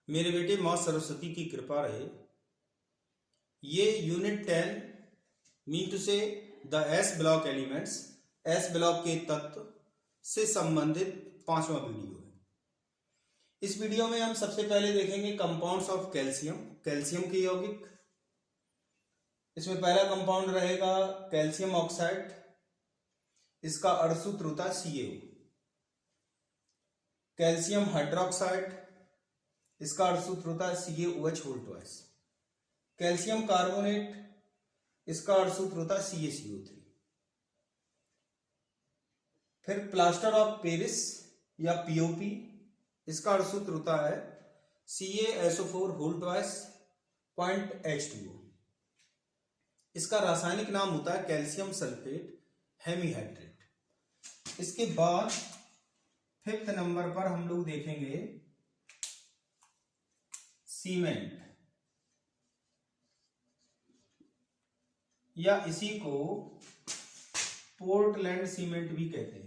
मेरे बेटे माँ सरस्वती की कृपा रहे। ये यूनिट 10 मीन टू से the S block elements, S block के तत्व से संबंधित 5वां वीडियो है। इस वीडियो में हम सबसे पहले देखेंगे कंपाउंड्स ऑफ कैल्शियम, कैल्शियम के यौगिक। इसमें पहला कंपाउंड रहेगा कैल्शियम ऑक्साइड। इसका अणुसूत्र होता है CaO। कैल्शियम हाइड्रोक्साइड, इसका अणुसूत्र होता है CaOH2। कैल्शियम कार्बोनेट, इसका अणुसूत्र होता है CaCO3। फिर प्लास्टर ऑफ पेरिस या POP, इसका अणुसूत्र होता है CaSO4(H2O). इसका रासायनिक नाम होता है कैल्शियम सल्फेट हेमीहाइड्रेट। इसके बाद 5th नंबर पर हम लोग देखेंगे सीमेंट, या इसी को पोर्टलैंड सीमेंट भी कहते हैं।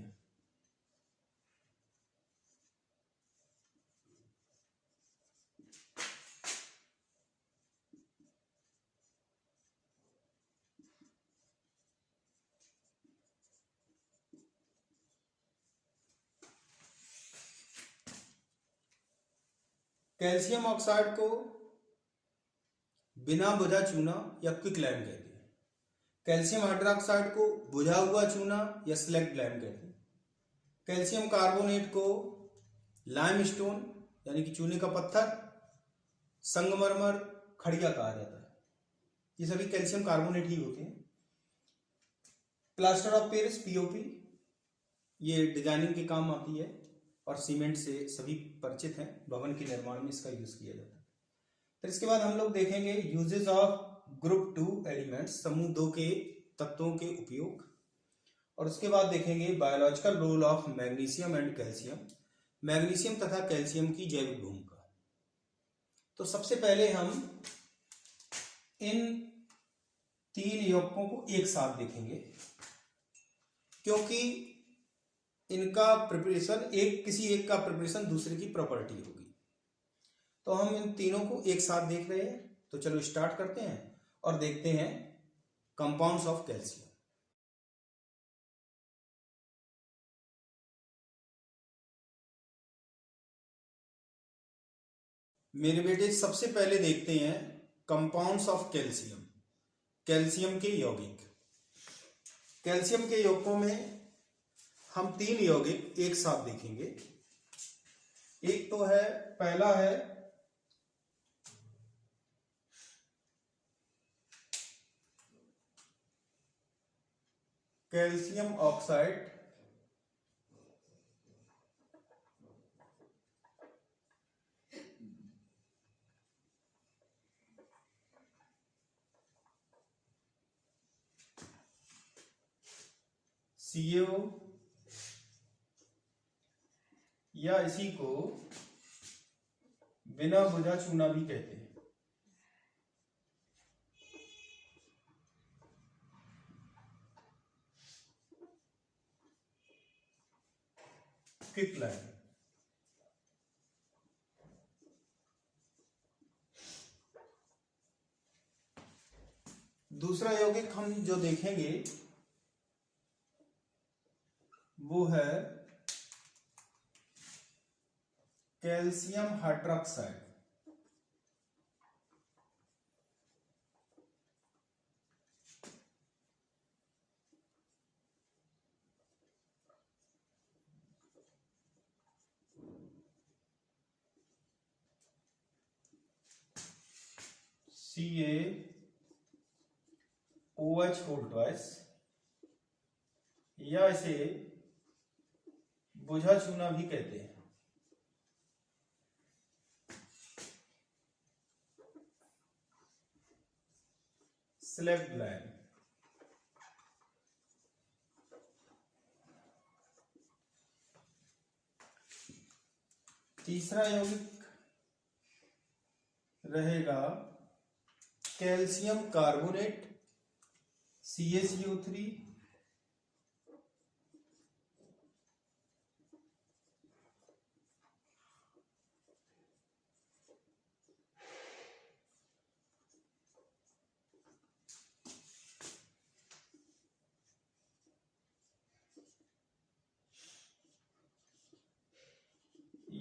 कैल्शियम ऑक्साइड को बिना बुझा चूना या क्विक लाइम कहते हैं। कैल्शियम हाइड्रोक्साइड को बुझा हुआ चूना या स्लैग्ड लाइम कहते हैं। कैल्शियम कार्बोनेट को लाइमस्टोन यानी कि चूने का पत्थर, संगमरमर, खड़िया कहा जाता है। ये सभी कैल्शियम कार्बोनेट ही होते हैं। प्लास्टर ऑफ पेरिस POP, ये डिजाइनिंग के काम आती है और सीमेंट से सभी परिचित हैं। भवन के निर्माण में इसका यूज किया जाता है। फिर इसके बाद हम लोग देखेंगे यूजेस ऑफ ग्रुप 2 एलिमेंट्स, समूह 2 के तत्वों के उपयोग। और उसके बाद देखेंगे biological role of magnesium and calcium, magnesium तथा कैल्शियम की जैविक भूमिका। तो सबसे पहले हम इन 3 यौगिकों को एक साथ देखेंगे, क्योंकि इनका प्रिपरेशन किसी एक का प्रिपरेशन दूसरे की प्रॉपर्टी होगी। तो हम इन तीनों को एक साथ देख रहे हैं। तो चलो स्टार्ट करते हैं और देखते हैं कंपाउंड्स ऑफ कैल्शियम। मेरे बेटे सबसे पहले देखते हैं कंपाउंड्स ऑफ कैल्शियम, कैल्शियम के यौगिक। कैल्शियम के यौगिकों में हम 3 यौगिक एक साथ देखेंगे। एक तो है, पहला है कैल्शियम ऑक्साइड, CaO, या इसी को बिना बुझा चूना भी कहते हैं। Quick lime. दूसरा यौगिक हम जो देखेंगे वो है कैल्शियम हाइड्रोक्साइड। CaOH2, या इसे बुझा चूना भी कहते हैं। Slagged lime. तीसरा यौगिक रहेगा कैल्शियम कार्बोनेट CaCO3,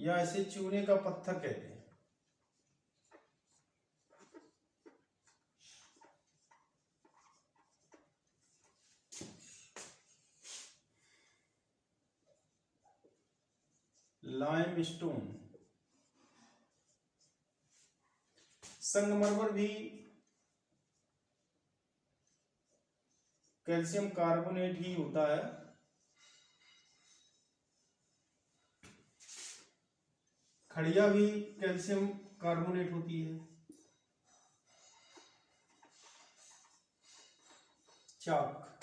या इसे चूने का पत्थर कहते हैं। लाइमस्टोन, संगमरमर भी कैल्शियम कार्बोनेट ही होता है। खड़िया भी कैल्शियम कार्बोनेट होती है। चाक,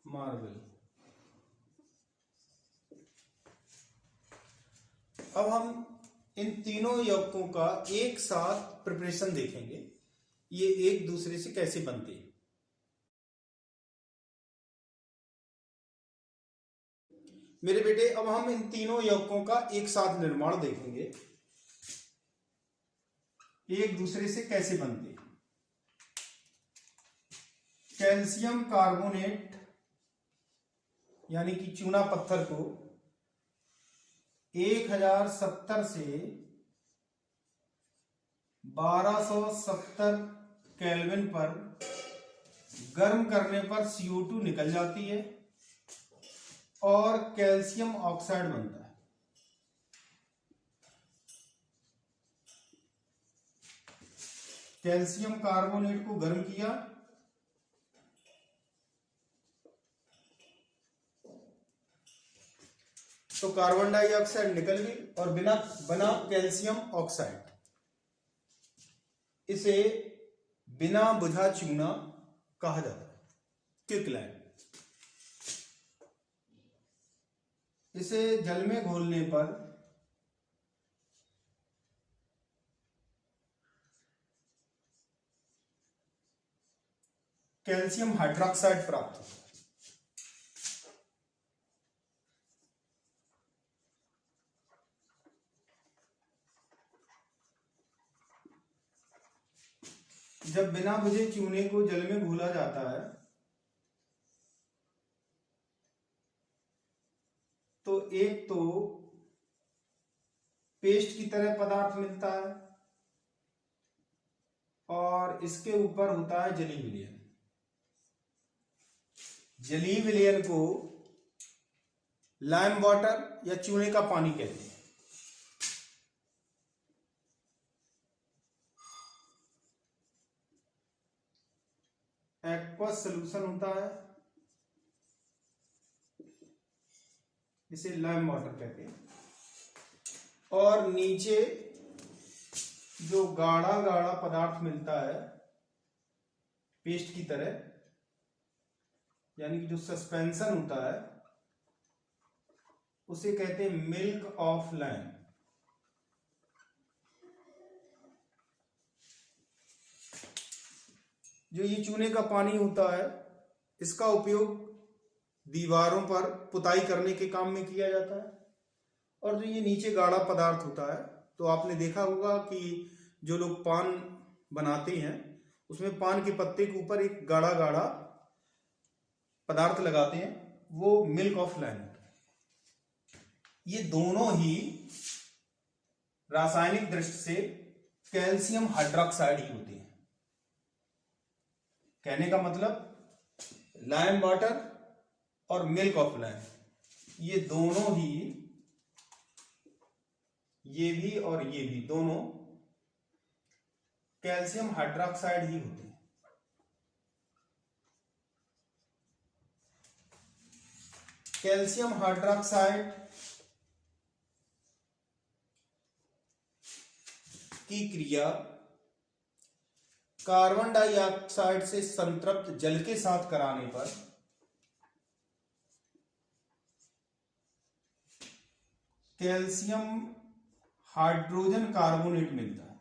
मार्बल। अब हम इन तीनों यौगिकों का एक साथ प्रिपरेशन देखेंगे, ये एक दूसरे से कैसे बनते हैं। मेरे बेटे, अब हम इन तीनों यौगिकों का एक साथ निर्माण देखेंगे, एक दूसरे से कैसे बनते हैं। कैल्शियम कार्बोनेट यानी कि चूना पत्थर को 1070 से 1270 केल्विन पर गर्म करने पर CO2 निकल जाती है और कैल्शियम ऑक्साइड बनता है। कैल्शियम कार्बोनेट को गर्म किया, तो कार्बन डाइऑक्साइड निकल गई और बना कैल्शियम ऑक्साइड। इसे बिना बुझा चूना कहा जाता है, क्विकलाइम। इसे जल में घोलने पर कैल्शियम हाइड्रोक्साइड प्राप्त होता है। जब बिना बुझे चूने को जल में घोला जाता है तो एक तो पेस्ट की तरह पदार्थ मिलता है और इसके ऊपर होता है जलीय विलयन। जलीय विलयन को लाइम वाटर या चूने का पानी कहते हैं। एक्वस सॉल्यूशन होता है, इसे लाइम वाटर कहते हैं। और नीचे जो गाढ़ा गाढ़ा पदार्थ मिलता है पेस्ट की तरह, यानी कि जो सस्पेंशन होता है, उसे कहते हैं मिल्क ऑफ लाइम। जो ये चूने का पानी होता है, इसका उपयोग दीवारों पर पुताई करने के काम में किया जाता है। और जो ये नीचे गाढ़ा पदार्थ होता है, तो आपने देखा होगा कि जो लोग पान बनाते हैं उसमें पान के पत्ते के ऊपर एक गाढ़ा गाढ़ा पदार्थ लगाते हैं, वो मिल्क ऑफ लाइम होता है। ये दोनों ही रासायनिक दृष्टि से कैल्शियम हाइड्रोक्साइड ही होते हैं। कहने का मतलब लाइम वाटर और मिल्क ऑफ लाइम, ये दोनों ही, ये भी और ये भी दोनों कैल्शियम हाइड्रोक्साइड ही होते हैं। कैल्शियम हाइड्रोक्साइड की क्रिया कार्बन डाइऑक्साइड से संतृप्त जल के साथ कराने पर कैल्शियम हाइड्रोजन कार्बोनेट मिलता है।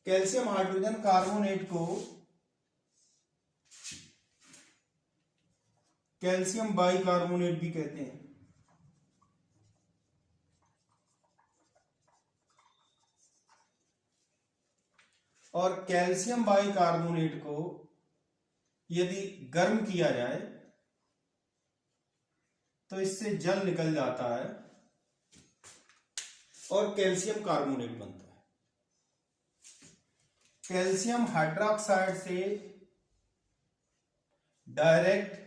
कैल्शियम हाइड्रोजन कार्बोनेट को कैल्शियम बाइकार्बोनेट भी कहते हैं। और कैल्शियम बाइकार्बोनेट को यदि गर्म किया जाए तो इससे जल निकल जाता है और कैल्शियम कार्बोनेट बनता है। कैल्शियम हाइड्रोक्साइड से डायरेक्ट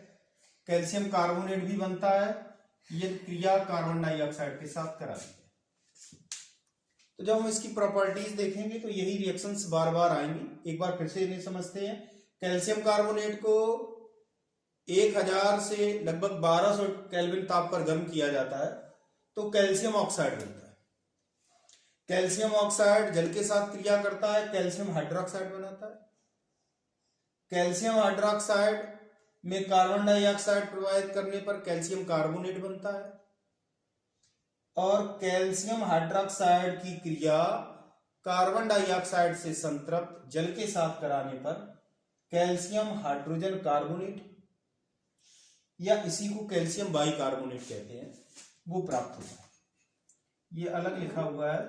कैल्शियम कार्बोनेट भी बनता है, यदि क्रिया कार्बन डाइऑक्साइड के साथ कराती है। तो जब हम इसकी प्रॉपर्टीज देखेंगे तो यही रिएक्शंस बार बार आएंगी। एक बार फिर से इन्हें समझते हैं। कैल्शियम कार्बोनेट को 1000 से लगभग 1200 केल्विन ताप पर गर्म किया जाता है तो कैल्शियम ऑक्साइड बनता है। कैल्शियम ऑक्साइड जल के साथ क्रिया करता है, कैल्शियम हाइड्रोक्साइड बनाता है। कैल्शियम हाइड्रोक्साइड में कार्बन डाइऑक्साइड प्रवाहित करने पर कैल्शियम कार्बोनेट बनता है और कैल्शियम हाइड्रोक्साइड की क्रिया कार्बन डाइऑक्साइड से संतृप्त जल के साथ कराने पर कैल्शियम हाइड्रोजन कार्बोनेट या इसी को कैल्शियम बाइकार्बोनेट कहते हैं, वो प्राप्त होता है। ये अलग लिखा हुआ है,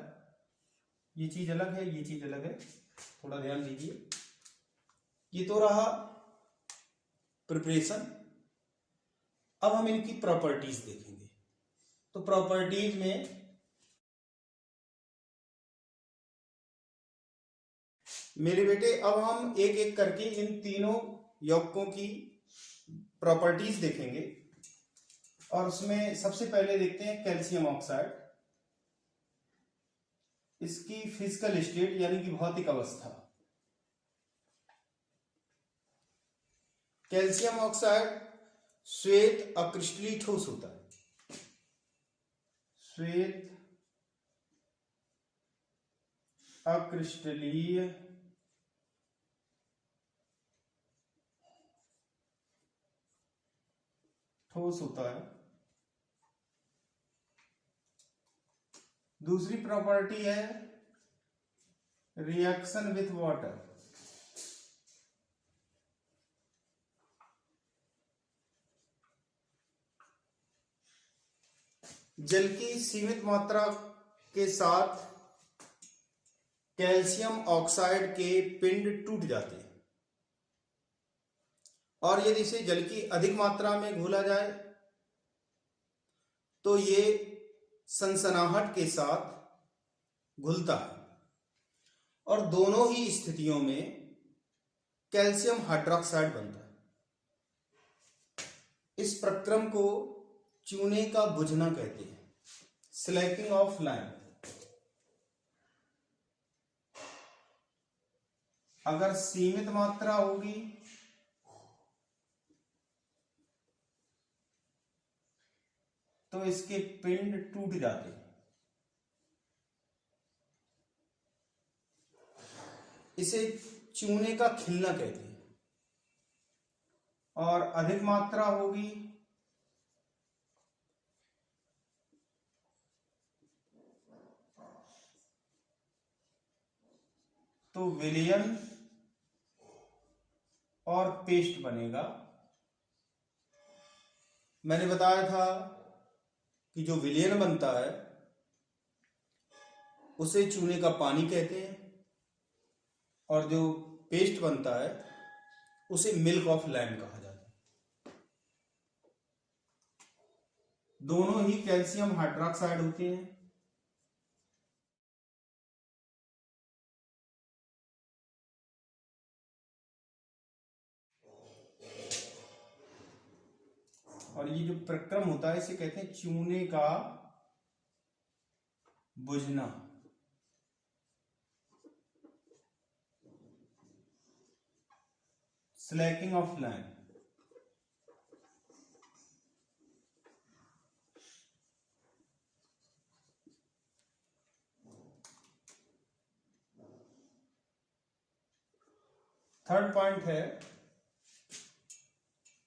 ये चीज अलग है, ये चीज अलग है, थोड़ा ध्यान दीजिए। ये तो रहा प्रिपरेशन। अब हम इनकी प्रॉपर्टीज देखेंगे। तो प्रॉपर्टीज में मेरे बेटे अब हम एक एक करके इन तीनों यौगिकों की प्रॉपर्टीज देखेंगे और उसमें सबसे पहले देखते हैं कैल्शियम ऑक्साइड। इसकी फिजिकल स्टेट यानी कि भौतिक अवस्था। कैल्शियम ऑक्साइड श्वेत अक्रिस्टलीय ठोस होता है। श्वेत अक्रिस्टलीय ठोस होता है। दूसरी प्रॉपर्टी है रिएक्शन विथ वाटर। जल की सीमित मात्रा के साथ कैल्शियम ऑक्साइड के पिंड टूट जाते हैं और यदि इसे जल की अधिक मात्रा में घोला जाए तो ये सनसनाहट के साथ घुलता है और दोनों ही स्थितियों में कैल्शियम हाइड्रोक्साइड बनता है। इस प्रक्रम को चूने का बुझना कहते हैं, स्लैकिंग ऑफ लाइम। अगर सीमित मात्रा होगी तो इसके पिंड टूट जाते हैं। इसे चूने का खिलना कहते हैं। और अधिक मात्रा होगी तो विलयन और पेस्ट बनेगा। मैंने बताया था कि जो विलयन बनता है उसे चूने का पानी कहते हैं और जो पेस्ट बनता है उसे मिल्क ऑफ लाइम कहा जाता है। दोनों ही कैल्शियम हाइड्रोक्साइड होते हैं। और ये जो प्रक्रम होता है इसे कहते हैं चूने का बुझना। Slaking of lime. Third point है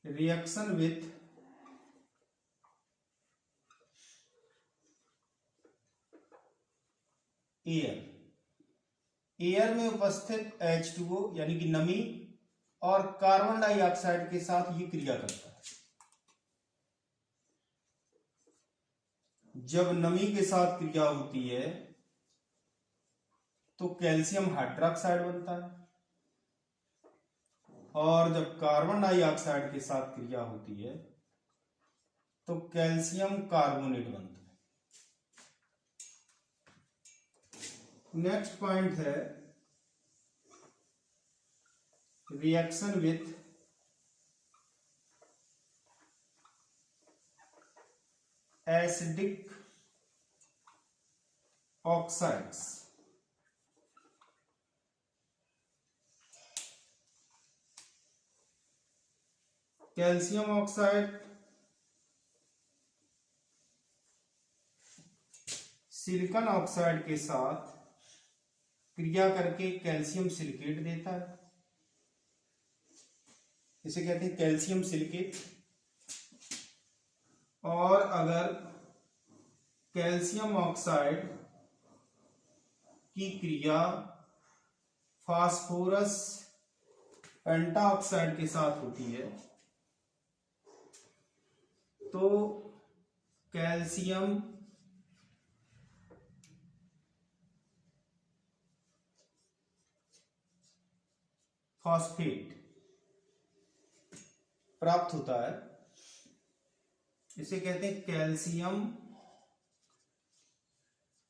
रिएक्शन विथ एयर। एयर में उपस्थित H2O यानी कि नमी और कार्बन डाइऑक्साइड के साथ ये क्रिया करता है। जब नमी के साथ क्रिया होती है तो कैल्शियम हाइड्रोक्साइड बनता है, और जब कार्बन डाइऑक्साइड के साथ क्रिया होती है तो कैल्शियम कार्बोनेट बनता है। नेक्स्ट पॉइंट है reaction with acidic oxides. Calcium oxide silicon oxide के साथ क्रिया करके कैल्शियम सिलिकेट देता है, इसे कहते हैं कैल्शियम सिलिकेट। और अगर कैल्शियम ऑक्साइड की क्रिया फास्फोरस पेंटाऑक्साइड के साथ होती है तो कैल्शियम फॉस्फेट प्राप्त होता है, इसे कहते हैं कैल्शियम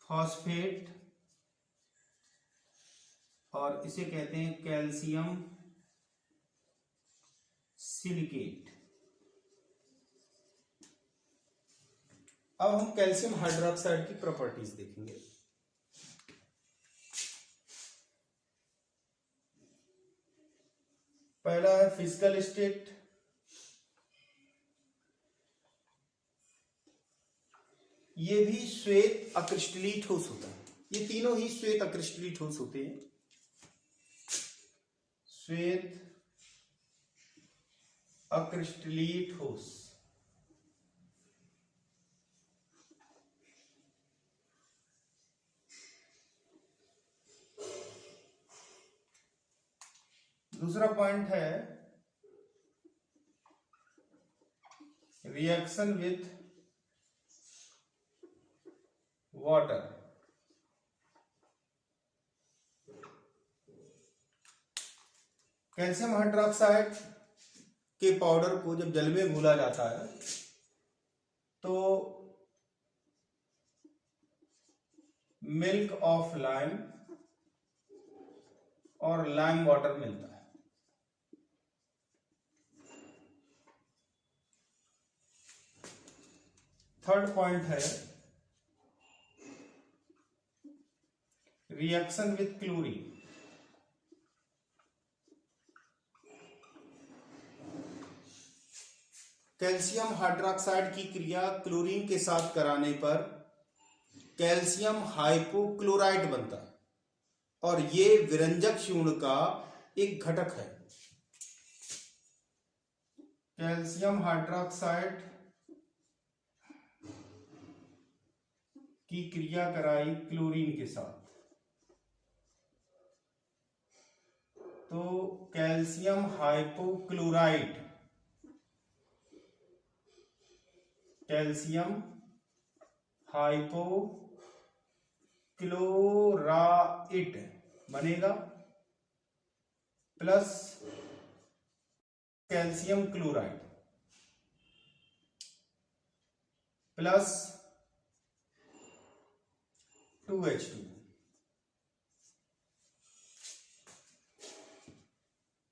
फॉस्फेट, और इसे कहते हैं कैल्शियम सिलिकेट। अब हम कैल्शियम हाइड्रोक्साइड की प्रॉपर्टीज देखेंगे। पहला है फिजिकल स्टेट। ये भी श्वेत अक्रिस्टलीय ठोस होता है, ये तीनों ही श्वेत अक्रिस्टलीय ठोस होते हैं। श्वेत अक्रिस्टलीय ठोस। दूसरा पॉइंट है reaction with water. Calcium hydroxide के पाउडर को जब जल में घोला जाता है तो मिल्क ऑफ लाइम और लाइम वाटर मिलता है। थर्ड पॉइंट है reaction with chlorine. Calcium hydroxide की क्रिया क्लोरीन के साथ कराने पर कैल्शियम हाइपोक्लोराइट बनता है, और ये विरंजक चूर्ण का एक घटक है। कैल्शियम हाइड्रोक्साइड की क्रिया कराई क्लोरीन के साथ तो कैल्शियम हाइपोक्लोराइट, कैल्शियम हाइपोक्लोराइट बनेगा, plus calcium chloride plus 2H2।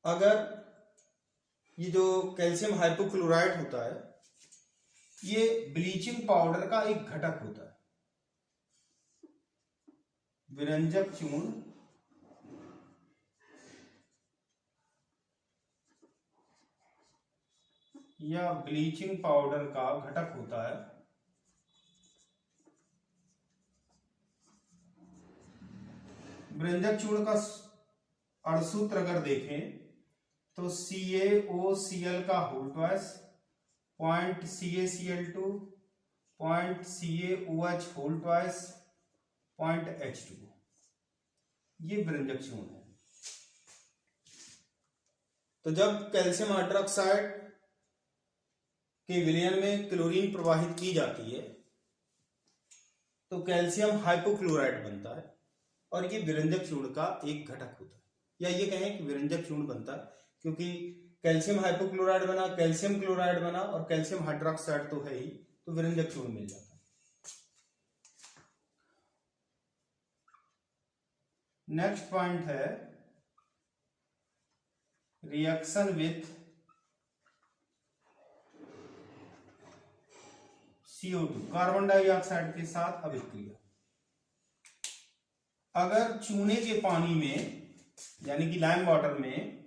अगर ये जो कैल्शियम हाइपोक्लोराइट होता है ये ब्लीचिंग पाउडर का एक घटक होता है। विरंजक चूर्ण या ब्लीचिंग पाउडर का घटक होता है। विरंजक चूर्ण का अणुसूत्र अगर देखें तो CaOCl का whole twice, point CaCl2, point CaOH whole twice, point H2, ये विरंजक चूर्ण है। तो जब कैल्शियम हाइड्रोक्साइड के विलयन में क्लोरीन प्रवाहित की जाती है तो कैल्शियम हाइपोक्लोराइट बनता है, और ये विरंजक चूर्ण का एक घटक होता है, या ये कहें कि विरंजक चूर्ण बनता है, क्योंकि कैल्शियम हाइपोक्लोराइड बना, कैल्शियम क्लोराइड बना और कैल्शियम हाइड्रोक्साइड तो है ही, तो विरंजक चूर्ण मिल जाता है। नेक्स्ट पॉइंट है reaction with CO2, carbon dioxide के साथ अभिक्रिया। अगर चूने के पानी में यानी कि लाइम वाटर में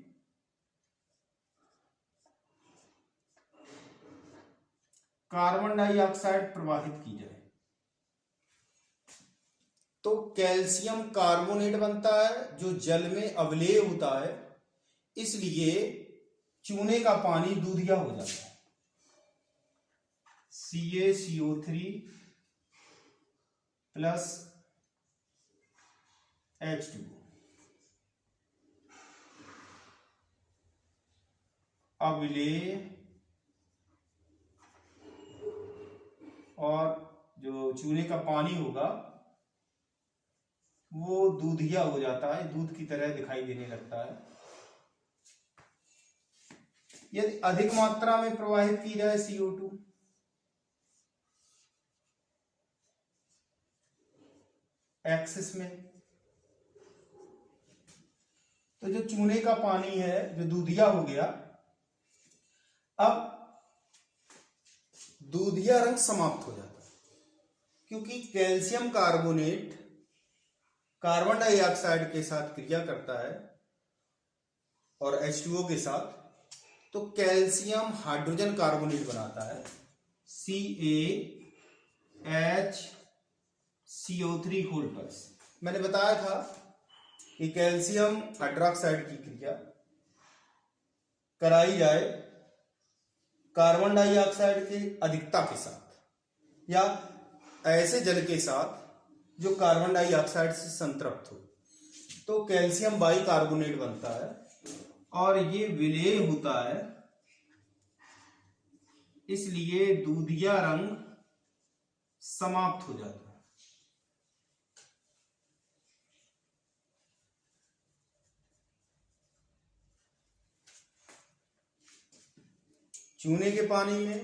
कार्बन डाइऑक्साइड प्रवाहित की जाए तो कैल्शियम कार्बोनेट बनता है जो जल में अवलेय होता है, इसलिए चूने का पानी दूधिया हो जाता है। CaCO3 प्लस H2O अवलेय और जो चूने का पानी होगा वो दूधिया हो जाता है, दूध की तरह दिखाई देने लगता है। यदि अधिक मात्रा में प्रवाहित की जाए CO2 एक्सिस में, तो जो चूने का पानी है जो दूधिया हो गया, अब दूधिया रंग समाप्त हो जाता है, क्योंकि कैल्शियम कार्बोनेट कार्बन डाइऑक्साइड के साथ क्रिया करता है और H2O के साथ, तो कैल्शियम हाइड्रोजन कार्बोनेट बनाता है CaHCO3 मैंने बताया था कि कैल्शियम हाइड्रोक्साइड की क्रिया कराई जाए कार्बन डाइऑक्साइड के अधिकता के साथ या ऐसे जल के साथ जो कार्बन डाइऑक्साइड से संतृप्त हो, तो कैल्शियम बाइकार्बोनेट बनता है और ये विलेय होता है, इसलिए दूधिया रंग समाप्त हो जाता है। चूने के पानी में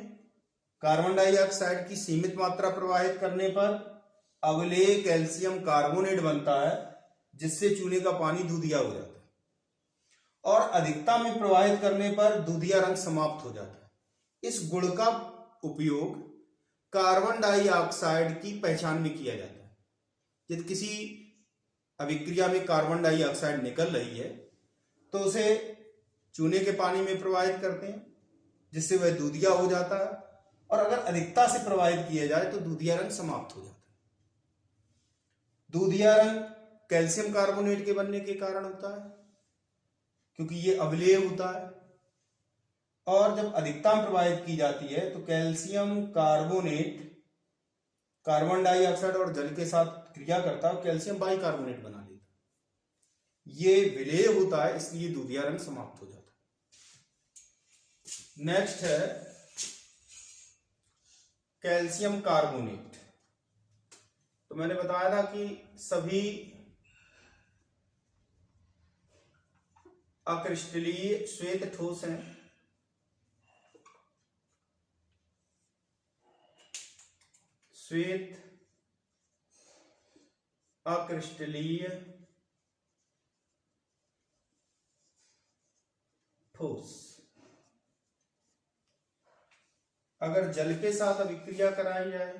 कार्बन डाइऑक्साइड की सीमित मात्रा प्रवाहित करने पर अवलेय कैल्शियम कार्बोनेट बनता है, जिससे चूने का पानी दूधिया हो जाता है, और अधिकता में प्रवाहित करने पर दूधिया रंग समाप्त हो जाता है। इस गुण का उपयोग कार्बन डाइऑक्साइड की पहचान में किया जाता है। यदि किसी अभिक्रिया में कार्बन डाइऑक्साइड निकल रही है तो उसे चूने के पानी में प्रवाहित करते हैं, जिससे वह दूधिया हो जाता है, और अगर अधिकता से प्रवाहित किया जाए तो दूधिया रंग समाप्त हो जाता है। दूधिया रंग कैल्शियम कार्बोनेट के बनने के कारण होता है, क्योंकि ये अवलेय होता है, और जब अधिकता में प्रवाहित की जाती है तो कैल्शियम कार्बोनेट कार्बन डाइऑक्साइड और जल के साथ क्रिया करता है, कैल्शियम बाइकार्बोनेट बना लेता है। ये विलेय होता है, इसलिए दूधिया रंग समाप्त हो जाता है। नेक्स्ट है कैल्शियम कार्बोनेट। तो मैंने बताया था कि सभी अक्रिस्टलीय श्वेत ठोस हैं, श्वेत अक्रिस्टलीय ठोस अगर जल के साथ अभिक्रिया कराई जाए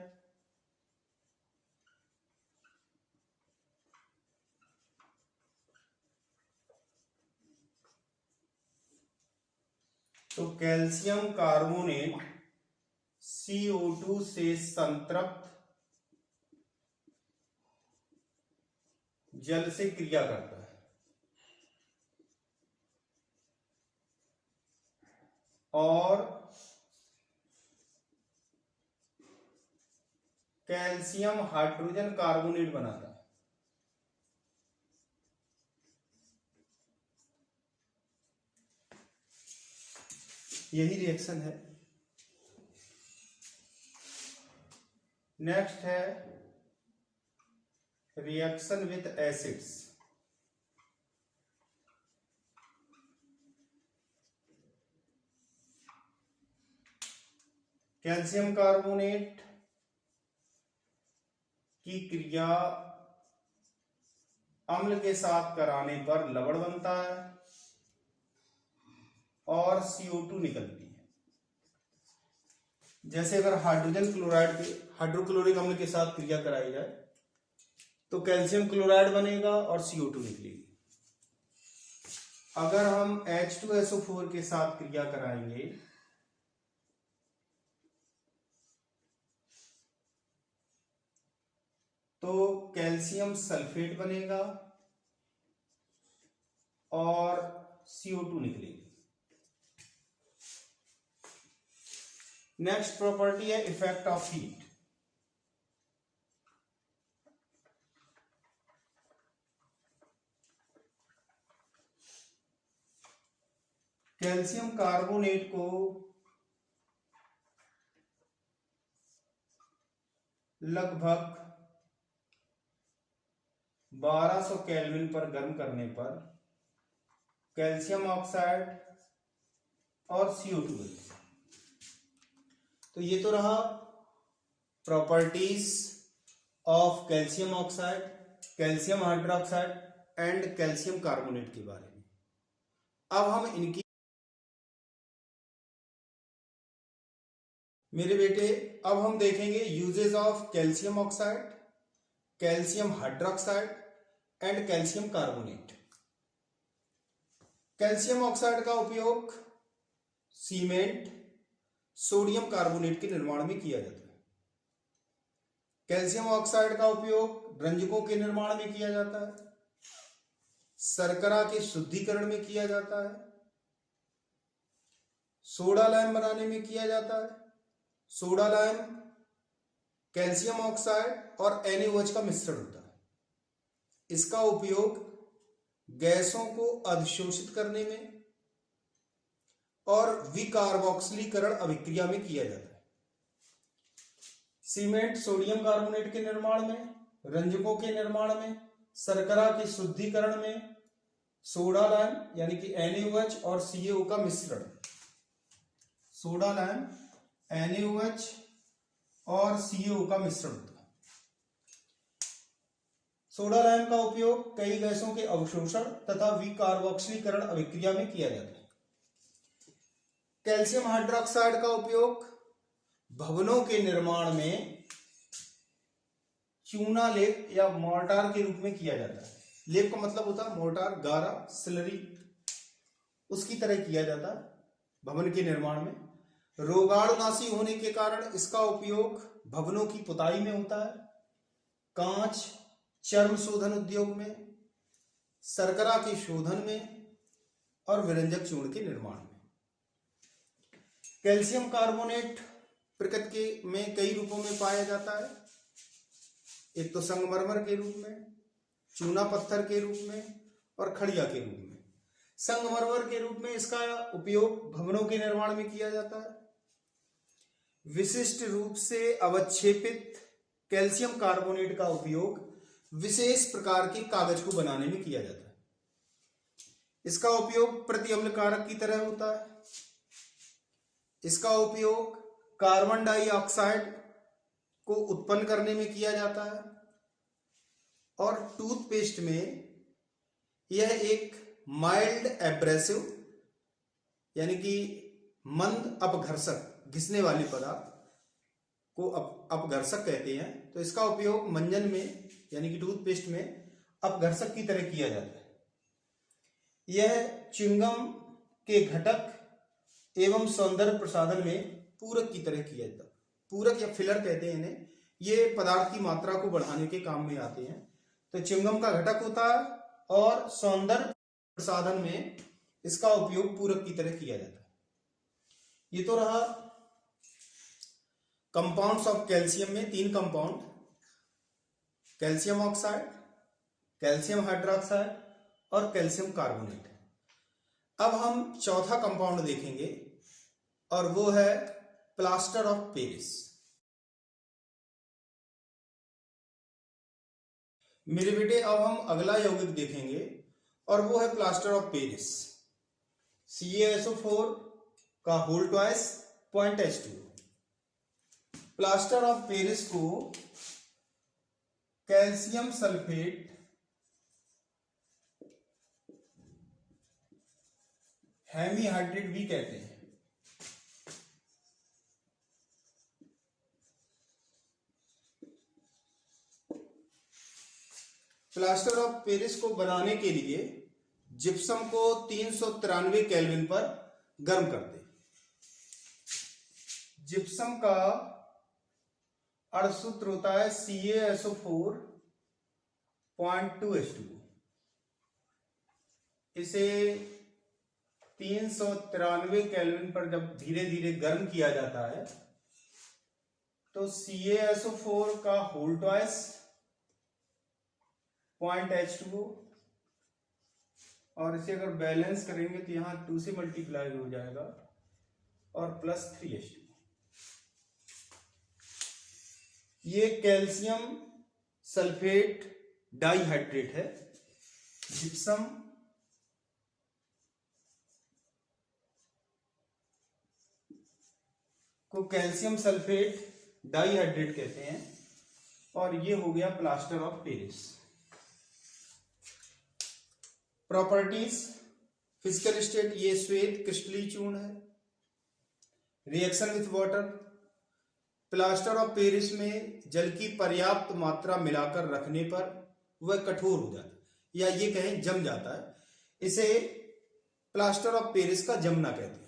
तो कैल्शियम कार्बोनेट CO2 से संतृप्त जल से क्रिया करता है और कैल्शियम हाइड्रोजन कार्बोनेट बनाता है। यही रिएक्शन है। नेक्स्ट है reaction with acids, calcium carbonate की क्रिया अम्ल के साथ कराने पर लवण बनता है और CO2 निकलती है। जैसे अगर हाइड्रोजन क्लोराइड के हाइड्रोक्लोरिक अम्ल के साथ क्रिया कराई जाए तो कैल्शियम क्लोराइड बनेगा और CO2 निकलेगी। अगर हम H2SO4 के साथ क्रिया कराएंगे तो कैल्शियम सल्फेट बनेगा और CO2 निकलेगी। नेक्स्ट प्रॉपर्टी है effect of heat. Calcium carbonate को लगभग 1200 केल्विन पर गर्म करने पर कैल्शियम ऑक्साइड और CO2 बनते हैं। तो ये तो रहा properties of calcium oxide, calcium hydroxide and calcium carbonate के बारे में। अब हम इनकी मेरे बेटे अब हम देखेंगे uses of calcium oxide, calcium hydroxide and calcium carbonate. Calcium oxide का उपयोग सीमेंट, सोडियम कार्बोनेट के निर्माण में किया जाता है। कैल्शियम ऑक्साइड का उपयोग रंजकों के निर्माण में किया जाता है, शर्करा के शुद्धिकरण में किया जाता है, सोडा लाइम बनाने में किया जाता है। सोडा लाइम कैल्शियम ऑक्साइड और NaOH का मिश्रण होता है। इसका उपयोग गैसों को अधिशोषित करने में और विकार्बोक्सिलीकरण अभिक्रिया में किया जाता है। सीमेंट सोडियम कार्बोनेट के निर्माण में, रंजकों के निर्माण में, शर्करा के शुद्धिकरण में, सोडा लाइम यानी कि NaOH और CaO का मिश्रण, सोडा लाइम NaOH और CaO का मिश्रण होता है। सोडा लाइम का उपयोग कई गैसों के अवशोषण तथा विकार्बोक्सिलीकरण अभिक्रिया में किया जाता है। कैल्शियम हाइड्रोक्साइड का उपयोग भवनों के निर्माण में चूना लेप या मोर्टार के रूप में किया जाता है। लेप का मतलब होता है मोर्टार, गारा, स्लरी, उसकी तरह किया जाता है भवन के निर्माण में। रोगाणुनाशी होने के कारण इसका उपयोग भवनों की पुताई में होता है, कांच, चर्म शोधन उद्योग में, शर्करा के शोधन में और विरंजक चूर्ण के निर्माण में। कैल्शियम कार्बोनेट प्रकृति में कई रूपों में पाया जाता है। एक तो संगमरमर के रूप में, चूना पत्थर के रूप में और खड़िया के रूप में। संगमरमर के रूप में इसका उपयोग भवनों के निर्माण में किया जाता है। विशिष्ट रूप से अवक्षेपित कैल्शियम कार्बोनेट का उपयोग विशेष प्रकार के कागज को बनाने में किया जाता है। इसका उपयोग प्रति अम्ल कारक की तरह होता है। इसका उपयोग कार्बन डाइऑक्साइड को उत्पन्न करने में किया जाता है और टूथपेस्ट में यह एक माइल्ड एब्रेसिव यानी कि मंद अपघर्षक, घिसने वाले पदार्थ को अपघर्षक कहते हैं। तो इसका उपयोग मंजन में यानी कि टूथपेस्ट में अपघर्षक की तरह किया जाता है। यह च्युइंगम के घटक एवं सौंदर्य प्रसाधन में पूरक की तरह किया जाता है। पूरक या फिलर कहते हैं इन्हें। ये पदार्थ की मात्रा को बढ़ाने के काम में आते हैं। तो च्युइंगम का घटक होता है और सौंदर्य प्रसाधन में इसका उपयोग पूरक की तरह किया जाता है। ये तो रहा कंपाउंड्स ऑफ कैल्शियम में 3 compound, calcium oxide, calcium hydroxide और कैल्शियम कार्बोनेट। अब हम चौथा कंपाउंड देखेंगे और वो है प्लास्टर ऑफ पेरिस। मेरे बेटे अब हम अगला यौगिक देखेंगे और वो है प्लास्टर ऑफ पेरिस। CaSO4 का whole twice point H2O। Plaster of Paris को कैल्शियम सल्फेट हेमीहाइड्रेट भी कहते हैं। प्लास्टर ऑफ पेरिस को बनाने के लिए जिप्सम को 393 केल्विन पर गर्म कर दे। जिप्सम का अर्धसूत्र होता है CaSO4.2H2O। इसे 393 केल्विन पर जब धीरे धीरे गर्म किया जाता है तो CaSO4 का होल ट्वाइस पॉइंट H2O, और इसे अगर बैलेंस करेंगे तो यहां 2 से मल्टीप्लाई हो जाएगा और प्लस 3H2O। ये कैल्शियम सल्फेट डाइहाइड्रेट है। जिप्सम को कैल्शियम सल्फेट डाइहाइड्रेट कहते हैं और ये हो गया plaster of Paris. Properties, physical state, ये श्वेत क्रिस्टलीय चूर्ण है। Reaction with water, plaster of Paris में जल की पर्याप्त मात्रा मिलाकर रखने पर वह कठोर हो जाता है या ये कहें जम जाता है। इसे प्लास्टर ऑफ पेरिस का जमना कहते हैं।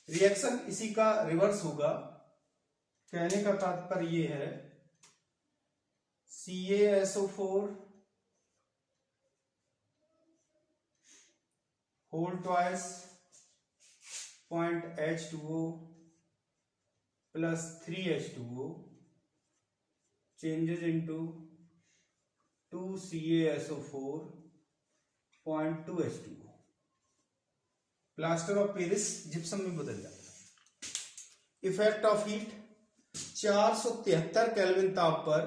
रिएक्शन इसी का रिवर्स होगा। कहने का तात्पर्य ये है CaSO4 whole twice point H2O plus 3H2O changes into 2CaSO4.2H2O। Plaster of Paris gypsum में बदल जाता है। इफेक्ट ऑफ हीट, 473 केल्विन ताप पर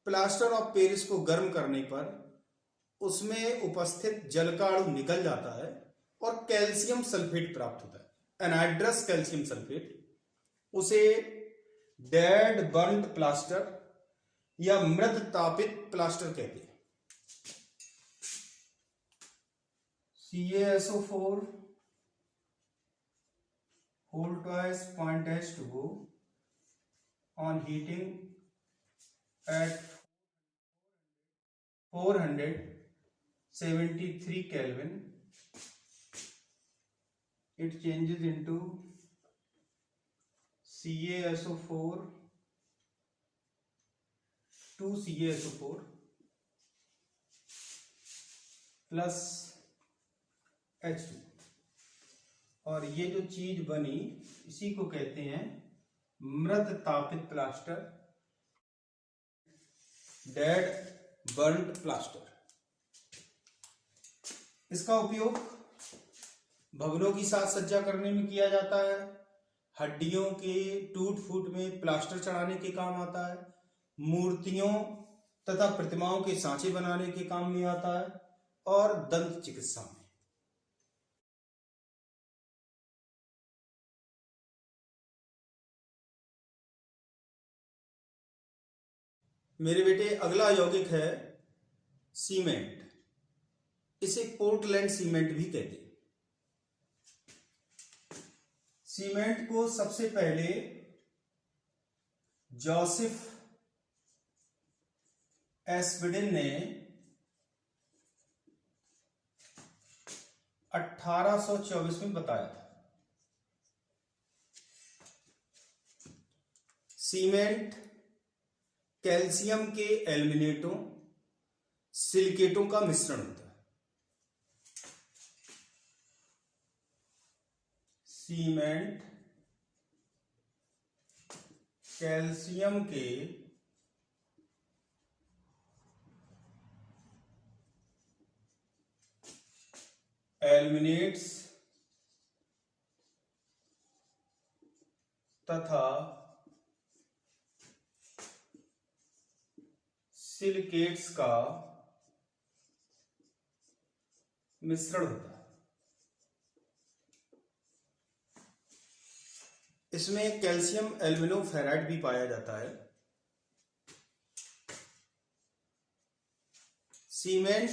प्लास्टर ऑफ पेरिस को गर्म करने पर उसमें उपस्थित जल का अणु निकल जाता है और कैल्शियम सल्फेट प्राप्त होता है, एनहाइड्रस कैल्शियम सल्फेट। उसे डेड बर्न्ड प्लास्टर या मृत तापित प्लास्टर कहते हैं। CaSO4 whole twice point H2O on heating at 473 Kelvin, it changes into CaSO4 2CaSO4 plus H2, और ये जो चीज बनी इसी को कहते हैं मृत तापित प्लास्टर, डेड बर्न्ड प्लास्टर। इसका उपयोग भवनों की साज सज्जा करने में किया जाता है, हड्डियों के टूट फूट में प्लास्टर चढ़ाने के काम आता है, मूर्तियों तथा प्रतिमाओं के सांचे बनाने के काम में आता है और दंत चिकित्सा में। मेरे बेटे अगला यौगिक है सीमेंट। इसे पोर्टलैंड सीमेंट भी कहते हैं। सीमेंट को सबसे पहले जोसेफ एस्पिडिन ने 1824 में बताया था। सीमेंट कैल्शियम के एल्यूमिनेटों सिलिकेटों का मिश्रण होता है। सीमेंट कैल्शियम के एल्यूमिनेट्स तथा सिलिकेट्स का मिश्रण होता है। इसमें कैल्शियम एल्यूमिनोफेराइड भी पाया जाता है। सीमेंट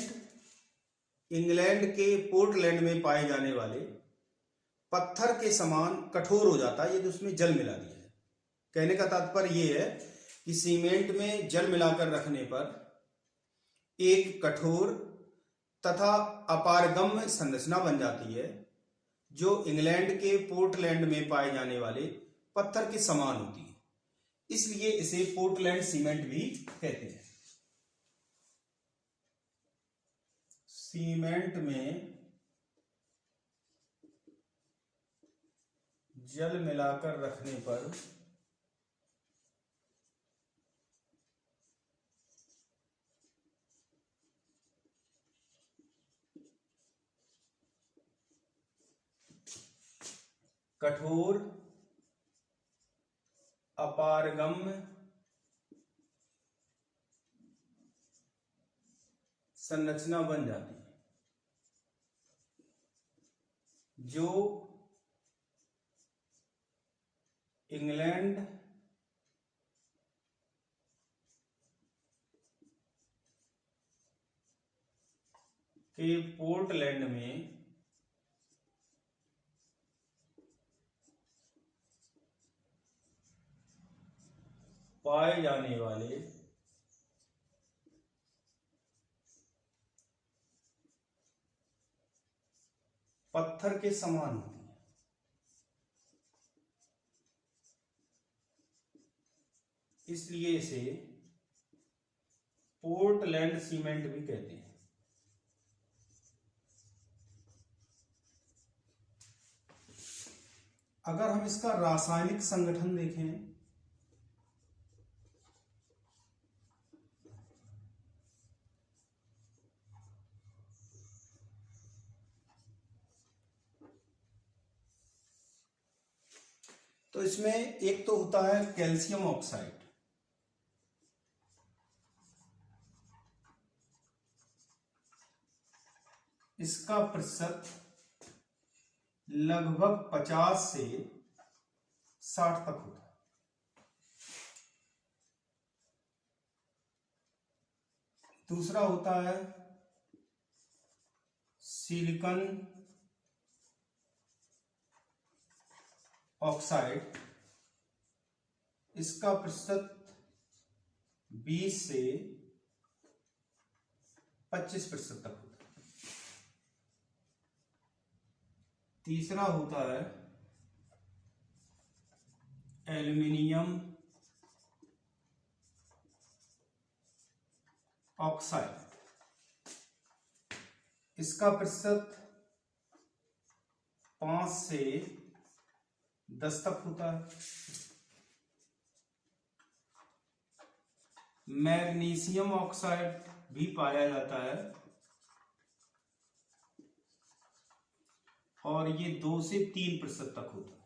इंग्लैंड के पोर्टलैंड में पाए जाने वाले पत्थर के समान कठोर हो जाता है यदि उसमें जल मिला दिया है। कहने का तात्पर्य यह है कि सीमेंट में जल मिलाकर रखने पर एक कठोर तथा अपारगम्य संरचना बन जाती है जो इंग्लैंड के पोर्टलैंड में पाए जाने वाले पत्थर के समान होती है। इसलिए इसे पोर्टलैंड सीमेंट भी कहते हैं। सीमेंट में जल मिलाकर रखने पर कठोर अपारगम्य संरचना बन जाती है जो इंग्लैंड के पोर्टलैंड में पाए जाने वाले पत्थर के समान होती है। इसलिए इसे पोर्टलैंड सीमेंट भी कहते हैं। अगर हम इसका रासायनिक संगठन देखें तो इसमें एक तो होता है कैल्शियम ऑक्साइड। इसका प्रतिशत लगभग 50 से 60 तक होता है। दूसरा होता है सिलिकॉन ऑक्साइड। इसका प्रतिशत 20 से 25% तक होता है। तीसरा होता है एल्यूमिनियम ऑक्साइड। इसका प्रतिशत 5 से 10 तक होता है। मैग्नीशियम ऑक्साइड भी पाया जाता है और ये 2 से 3% तक होता है।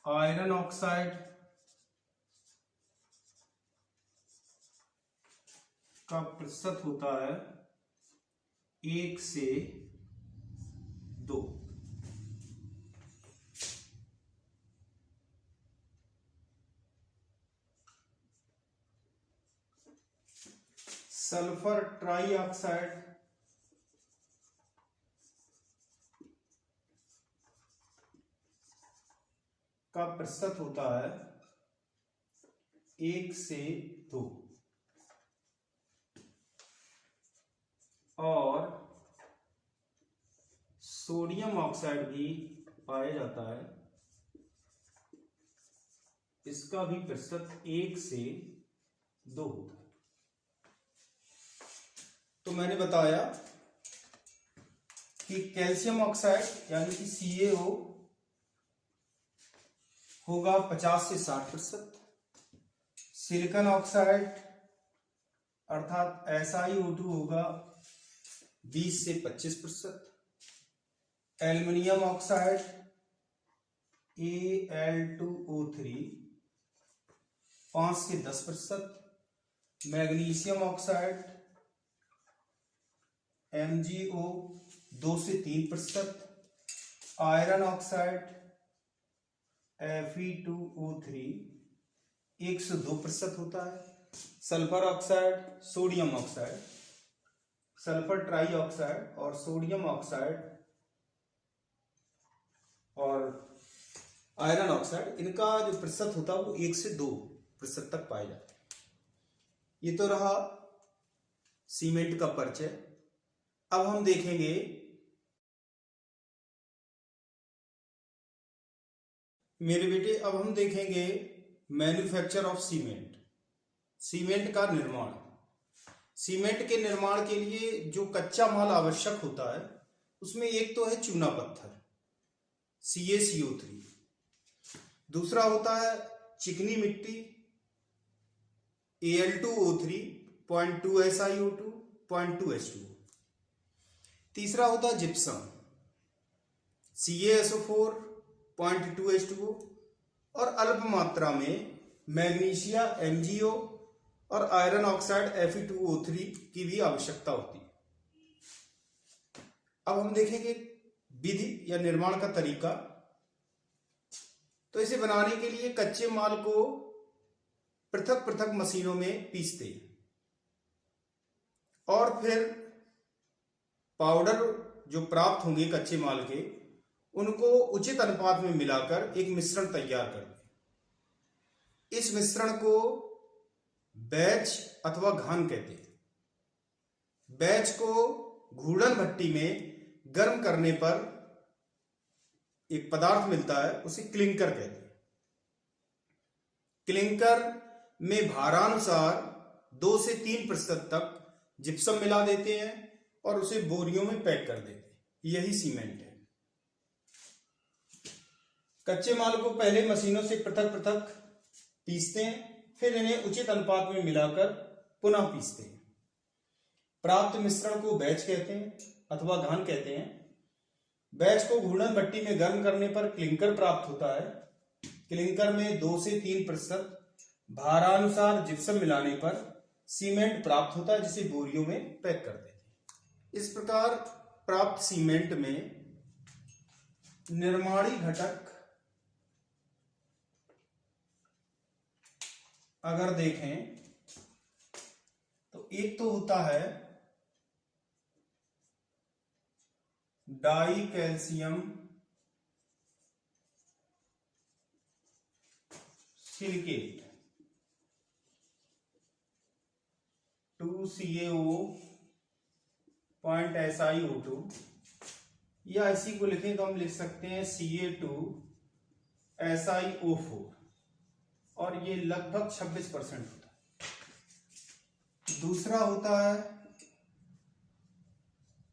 आयरन ऑक्साइड का प्रतिशत होता है 1 से 2। सल्फर ट्राइऑक्साइड का प्रतिशत होता है 1 से 2 और सोडियम ऑक्साइड भी पाया जाता है। इसका भी प्रतिशत 1 से 2 होता है। तो मैंने बताया कि कैल्शियम ऑक्साइड यानी कि CaO होगा 50 से 60%। सिलिकॉन ऑक्साइड अर्थात SiO2 होगा 20 से 25%। एल्युमिनियम ऑक्साइड Al2O3 5 से 10%, मैग्नीशियम ऑक्साइड MgO 2 से 3%, आयरन ऑक्साइड Fe2O3 1 से 2% होता है, sulphur oxide, sodium oxide, sulphur try oxide और सोडियम ऑक्साइड और आयरन ऑक्साइड, इनका जो प्रतिशत होता है वो 1 से 2% तक पाया जाता है। ये तो रहा सीमेंट का परिचय। अब हम देखेंगे मेरे बेटे, अब हम देखेंगे मैन्युफैक्चर ऑफ सीमेंट, सीमेंट का निर्माण। सीमेंट के निर्माण के लिए जो कच्चा माल आवश्यक होता है उसमें एक तो है चूना पत्थर CaCO3, दूसरा होता है चिकनी मिट्टी Al2O3 0.2 SiO2 0.2 H2O, तीसरा होता है जिप्सम CaSO4 0.2 H2O और अल्प मात्रा में मैग्नीशिया MgO और आयरन ऑक्साइड Fe2O3 की भी आवश्यकता होती है। अब हम देखेंगे विधि या निर्माण का तरीका। तो इसे बनाने के लिए कच्चे माल को पृथक पृथक मशीनों में पीसते हैं और फिर पाउडर जो प्राप्त होंगे कच्चे माल के, उनको उचित अनुपात में मिलाकर एक मिश्रण तैयार करते हैं। इस मिश्रण को बैच अथवा घान कहते हैं। बैच को घूर्णन भट्टी में गर्म करने पर एक पदार्थ मिलता है, उसे क्लिंकर कहते हैं। क्लिंकर में भारानुसार 2 से 3% तक जिप्सम मिला देते हैं और उसे बोरियों में पैक कर देते हैं। यही सीमेंट है। कच्चे माल को पहले मशीनों से पृथक पृथक पीसते हैं, फिर इन्हें उचित अनुपात में मिलाकर पुनः पीसते हैं। प्राप्त मिश्रण को बैच कहते हैं अथवा घान कहते हैं। बैच को घूर्णन भट्टी में गर्म करने पर क्लिंकर प्राप्त होता है। क्लिंकर में 2 से 3% भारानुसार जिप्सम मिलाने पर सीमेंट प्राप्त होता है, जिसे बोरियों में पैक कर देते हैं। इस प्रकार प्राप्त सीमेंट में निर्माणी घटक अगर देखें तो एक तो होता है die calcium silicate 2CaO .SiO2, या इसी को लिखें तो हम लिख सकते हैं Ca2SiO4, और ये लगभग 26% होता है। दूसरा होता है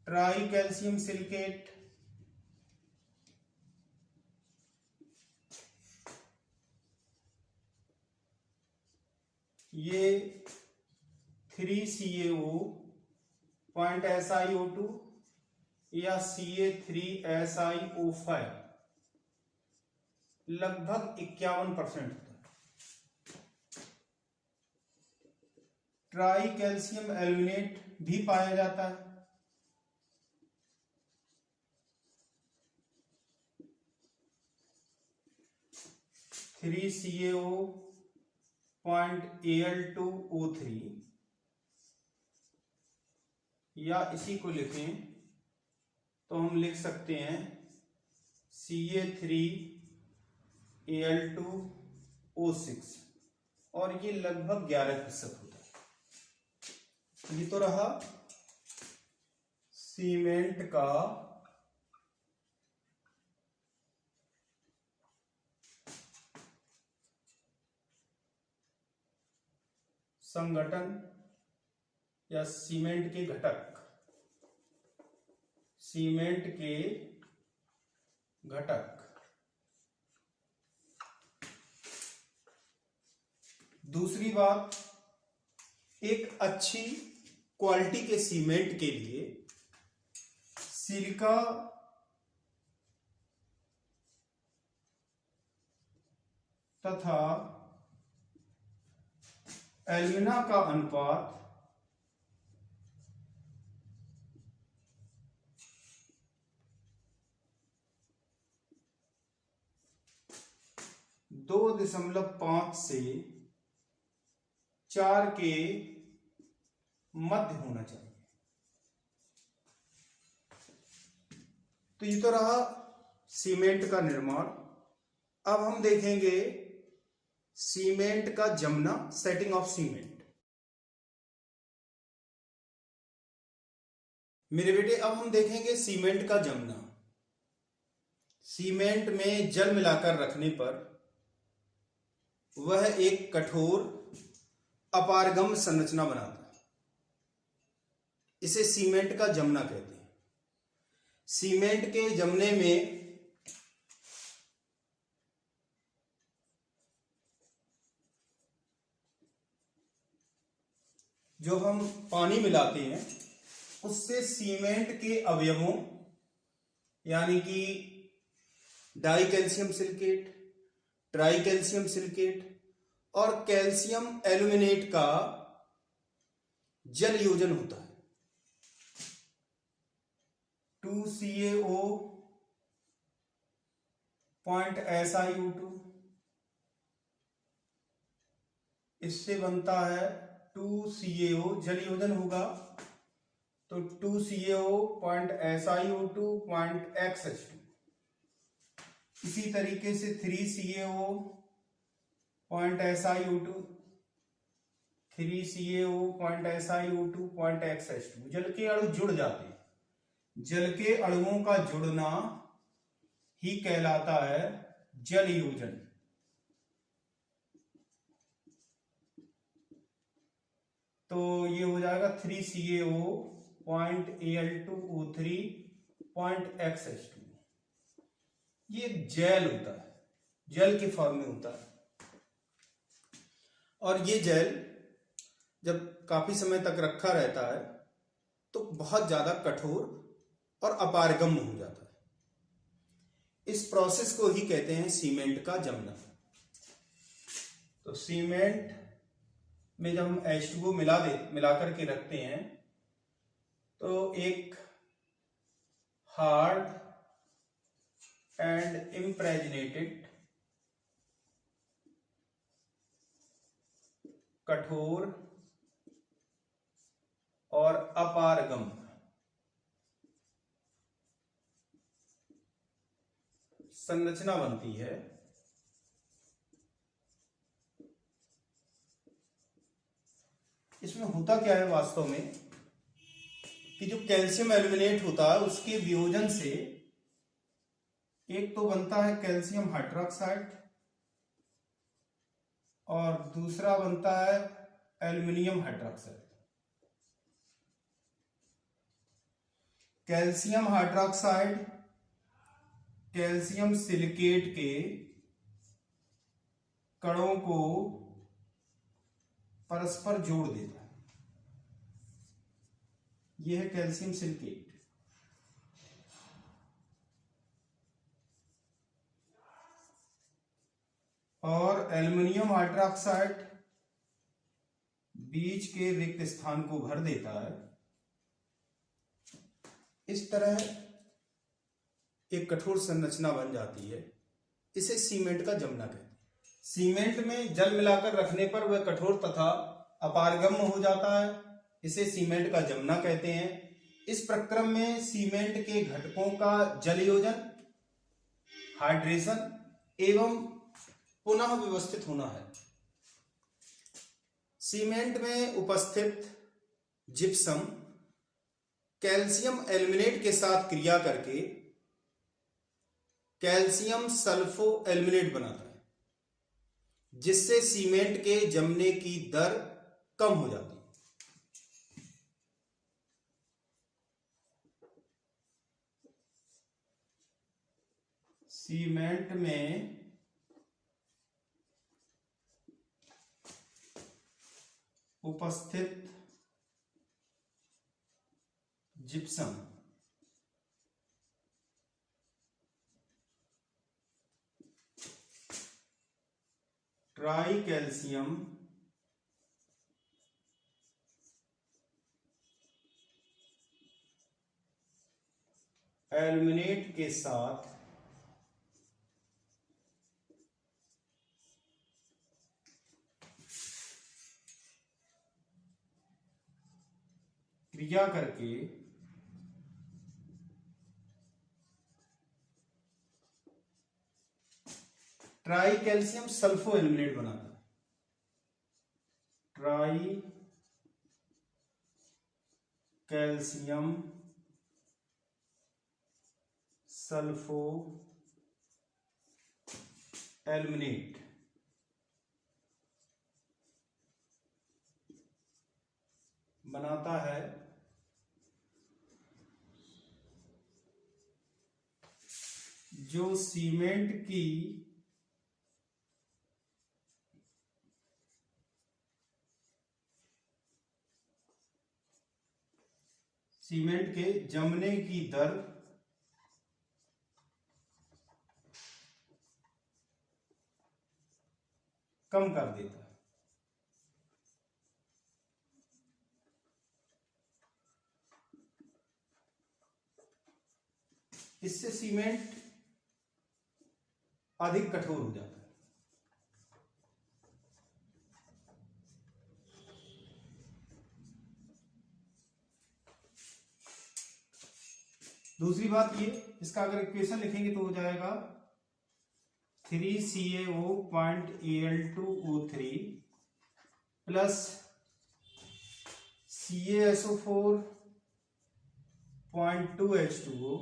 ट्राई कैल्शियम सिलिकेट ये 3CaO .SiO2 या Ca3SiO5 लगभग 51% होता है। ट्राई कैल्शियम एल्यूमिनेट भी पाया जाता है। (3CaO .Al2O3) या इसी को लिखें तो हम लिख सकते हैं Ca3Al2O6, और ये लगभग 11% होता है। ये तो रहा सीमेंट का संगठन या सीमेंट के घटक। सीमेंट के घटक। दूसरी बात, एक अच्छी क्वालिटी के सीमेंट के लिए सिलिका तथा एल्यूमिना का अनुपात 2.5 से 4 के मध्य होना चाहिए। तो ये तो रहा सीमेंट का निर्माण। अब हम देखेंगे सीमेंट का जमना, सेटिंग ऑफ सीमेंट। मेरे बेटे अब हम देखेंगे सीमेंट का जमना। सीमेंट में जल मिलाकर रखने पर वह एक कठोर अपारगम संरचना बनाता है। इसे सीमेंट का जमना कहते हैं। सीमेंट के जमने में जो हम पानी मिलाते हैं उससे सीमेंट के अवयवों यानी कि die calcium silicate, try calcium silicate और कैल्शियम एल्यूमिनेट का जल योजन होता है। 2CaO .SiO2 इससे बनता है 2CaO, जल योजन होगा तो 2CaO .SiO2 .XH2। इसी तरीके से 3CaO .SiO2 .SiO2 .XH2। जल के अणु जुड़ जाते हैं। जल के अणुओं का जुड़ना ही कहलाता है जल योजन। तो ये हो जाएगा 3CaO .Al2O3 .XH2। ये जेल होता है, जेल के फॉर्म में होता है। और ये जेल जब काफी समय तक रखा रहता है तो बहुत ज्यादा कठोर और अपारगम्य हो जाता है। इस प्रोसेस को ही कहते हैं सीमेंट का जमना। तो सीमेंट में जब हम H2O मिला करके रखते हैं तो एक हार्ड एंड इम्प्रेग्नेटेड, कठोर और अपारगम संरचना बनती है। इसमें होता क्या है वास्तव में कि जो कैल्शियम एल्यूमिनेट होता है उसके वियोजन से एक तो बनता है कैल्शियम हाइड्रोक्साइड और दूसरा बनता है aluminium hydroxide. Calcium hydroxide calcium silicate के कणों को परस्पर जोड़ देता है। यह है कैल्शियम सिलिकेट। और एल्युमिनियम हाइड्रोक्साइड बीच के रिक्त स्थान को भर देता है। इस तरह एक कठोर संरचना बन जाती है। इसे सीमेंट का जमना कहते हैं। सीमेंट में जल मिलाकर रखने पर वह कठोर तथा अपारगम्य हो जाता है। इसे सीमेंट का जमना कहते हैं। इस प्रक्रम में सीमेंट के घटकों का जल योजन, हाइड्रेशन एवं पुनः व्यवस्थित होना है। सीमेंट में उपस्थित जिप्सम कैल्शियम एल्यूमिनेट के साथ क्रिया करके कैल्शियम सल्फो एल्यूमिनेट बनाता है, जिससे सीमेंट के जमने की दर कम हो जाती है। सीमेंट में उपस्थित जिप्सम ट्राई कैल्शियम एल्यूमिनेट के साथ क्रिया करके ट्राई कैल्शियम सल्फो एल्यूमिनेट बनाता है। ट्राई कैल्शियम सल्फो एल्यूमिनेट बनाता है जो सीमेंट के जमने की दर कम कर देता है। इससे सीमेंट अधिक कठोर हो जाता है। दूसरी बात ये, इसका अगर इक्वेशन लिखेंगे तो हो जाएगा 3CaO.Al2O3 प्लस CaSO4.2H2O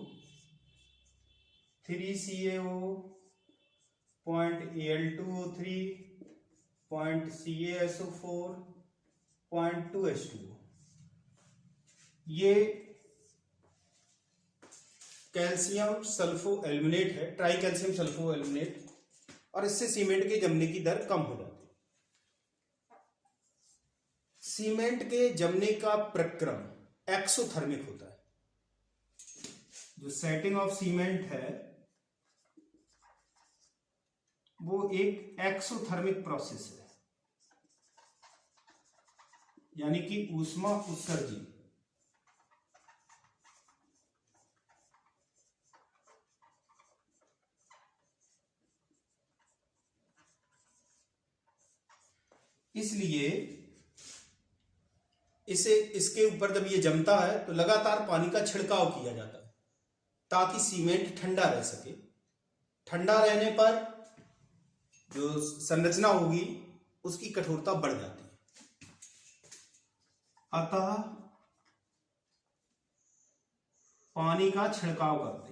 3CaO.Al2O3.CaSO4.2H2O ये कैल्शियम सल्फो एल्यूमिनेट है, ट्राई कैल्शियम सल्फो एल्यूमिनेट, और इससे सीमेंट के जमने की दर कम हो जाती है। सीमेंट के जमने का प्रक्रम एक्सोथर्मिक होता है। जो सेटिंग ऑफ सीमेंट है वो एक एक्सोथर्मिक प्रोसेस है, यानी कि ऊष्मा उत्सर्जी। इसलिए इसके ऊपर जब ये जमता है तो लगातार पानी का छिड़काव किया जाता है ताकि सीमेंट ठंडा रह सके। ठंडा रहने पर जो संरचना होगी उसकी कठोरता बढ़ जाती है। अतः पानी का छिड़काव करते हैं।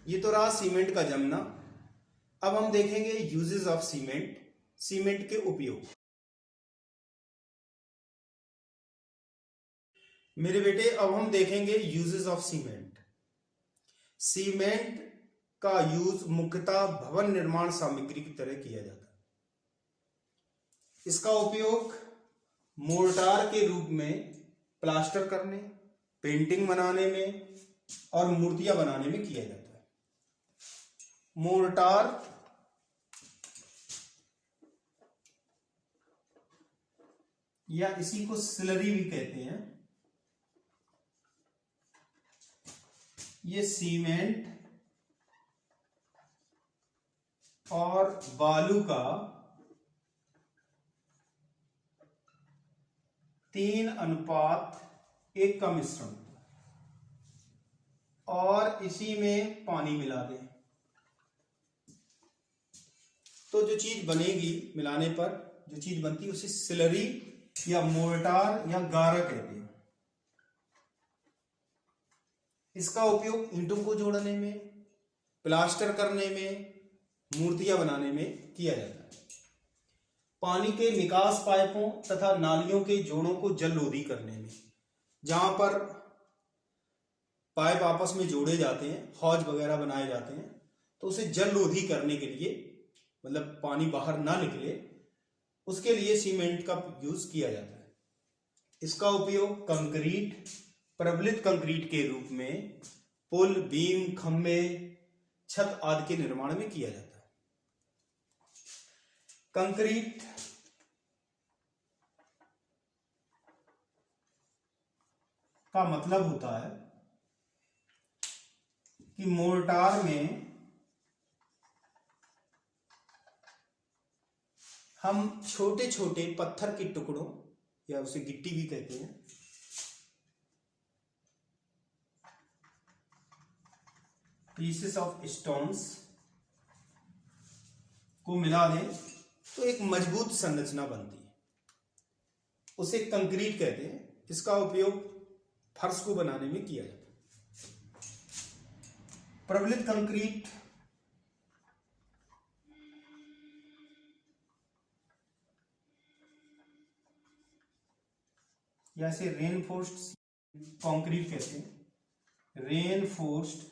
ये तो रहा सीमेंट का जमना। अब हम देखेंगे यूजेस ऑफ सीमेंट, सीमेंट के उपयोग। मेरे बेटे अब हम देखेंगे यूजेस ऑफ सीमेंट। सीमेंट का यूज मुख्यतः भवन निर्माण सामग्री की तरह किया जाता है। इसका उपयोग मोर्टार के रूप में प्लास्टर करने, पेंटिंग बनाने में और मूर्तियां बनाने में किया जाता है। मोर्टार या इसी को स्लरी भी कहते हैं, ये सीमेंट और बालू का 3:1 का मिश्रण और इसी में पानी मिला दें तो जो चीज बनेगी, मिलाने पर जो चीज बनती है उसे स्लरी या मोर्टार या गारा कहते हैं। इसका उपयोग ईंटों को जोड़ने में, प्लास्टर करने में, मूर्तियां बनाने में किया जाता है। पानी के निकास पाइपों तथा नालियों के जोड़ों को जलरोधी करने में, जहां पर पाइप आपस में जोड़े जाते हैं, हौज वगैरह बनाए जाते हैं, तो उसे जलरोधी करने के लिए, मतलब पानी बाहर ना निकले, उसके लिए सीमेंट का यूज किया जाता है। इसका उपयोग कंक्रीट, प्रबलित कंक्रीट के रूप में पुल, बीम, खंभे, छत आदि के निर्माण में किया जाता है। कंक्रीट का मतलब होता है कि मोर्टार में हम छोटे छोटे पत्थर के टुकड़ों या उसे गिट्टी भी कहते हैं, पीसेस ऑफ स्टोन्स को मिला दें तो एक मजबूत संरचना बनती है, उसे कंक्रीट कहते हैं। इसका उपयोग फर्श को बनाने में किया जाता है। प्रबलित कंक्रीट या इसे रेनफोर्स्ड कंक्रीट कहते हैं, रेनफोर्स्ड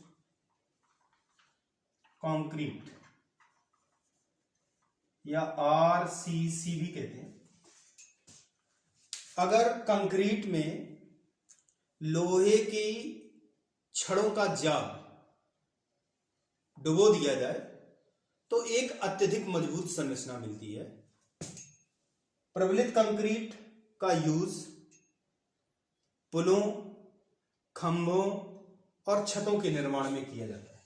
कंक्रीट या RCC भी कहते हैं। अगर कंक्रीट में लोहे की छड़ों का जाल डुबो दिया जाए तो एक अत्यधिक मजबूत संरचना मिलती है। प्रबलित कंक्रीट का यूज पुलों, खंभों और छतों के निर्माण में किया जाता है।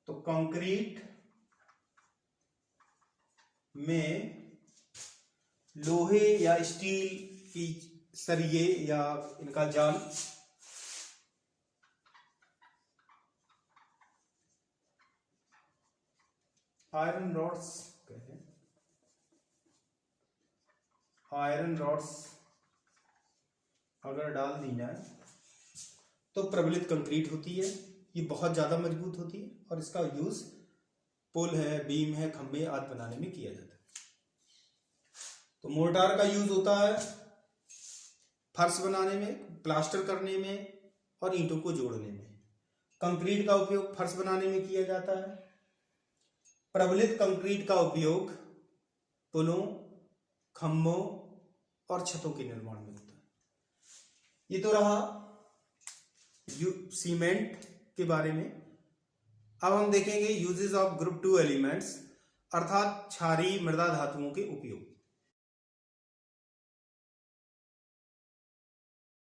तो कंक्रीट में लोहे या स्टील की सरिये या इनका जाल, आयरन रॉड्स कहते हैं, आयरन रॉड्स अगर डाल दी जाए तो प्रबलित कंक्रीट होती है। ये बहुत ज्यादा मजबूत होती है और इसका यूज पुल है, बीम है, खंभे आदि बनाने में किया जाता है। तो मोर्टार का यूज होता है फर्श बनाने में, प्लास्टर करने में और ईंटों को जोड़ने में। कंक्रीट का उपयोग फर्श बनाने में किया जाता है। प्रबलित कंक्रीट का उपयोग पुलों, खंभों और छतों के निर्माण में होता है। ये तो रहा सीमेंट के बारे में। अब हम देखेंगे यूजेस ऑफ ग्रुप 2 एलिमेंट्स अर्थात क्षारीय मृदा धातुओं के उपयोग।